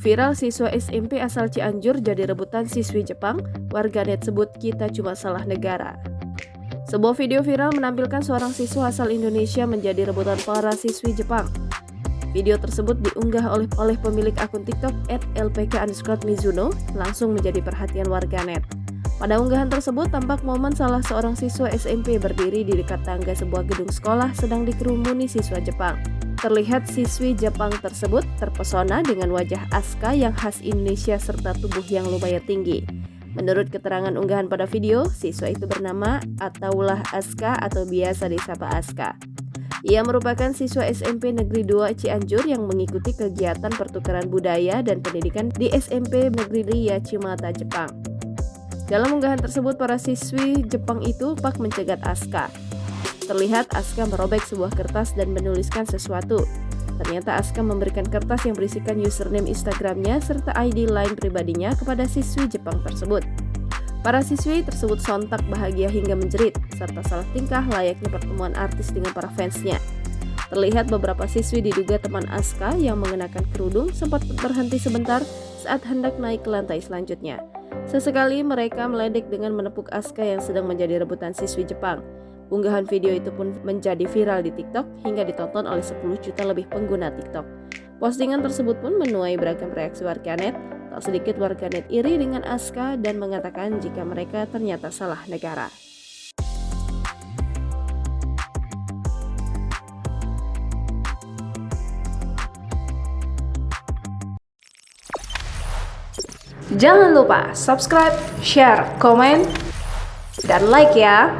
Viral siswa SMP asal Cianjur jadi rebutan siswi Jepang, warganet sebut kita cuma salah negara. Sebuah video viral menampilkan seorang siswa asal Indonesia menjadi rebutan para siswi Jepang. Video tersebut diunggah oleh pemilik akun TikTok @lpk_mizuno langsung menjadi perhatian warganet. Pada unggahan tersebut tampak momen salah seorang siswa SMP berdiri di dekat tangga sebuah gedung sekolah sedang dikerumuni siswa Jepang. Terlihat siswi Jepang tersebut terpesona dengan wajah Aska yang khas Indonesia serta tubuh yang lumayan tinggi. Menurut keterangan unggahan pada video, siswa itu bernama Ataullah Aska atau biasa disapa Aska. Ia merupakan siswa SMP Negeri 2 Cianjur yang mengikuti kegiatan pertukaran budaya dan pendidikan di SMP Negeri Yachimata, Jepang. Dalam unggahan tersebut, para siswi Jepang itu pak mencegat Aska. Terlihat Aska merobek sebuah kertas dan menuliskan sesuatu. Ternyata Aska memberikan kertas yang berisikan username Instagramnya serta ID Line pribadinya kepada siswi Jepang tersebut. Para siswi tersebut sontak bahagia hingga menjerit, serta salah tingkah layaknya pertemuan artis dengan para fansnya. Terlihat beberapa siswi diduga teman Aska yang mengenakan kerudung sempat berhenti sebentar saat hendak naik ke lantai selanjutnya. Sesekali mereka meledek dengan menepuk Aska yang sedang menjadi rebutan siswi Jepang. Unggahan video itu pun menjadi viral di TikTok hingga ditonton oleh 10 juta lebih pengguna TikTok. Postingan tersebut pun menuai beragam reaksi warganet. Tak sedikit warganet iri dengan Aska dan mengatakan jika mereka ternyata salah negara. Jangan lupa subscribe, share, komen, dan like ya!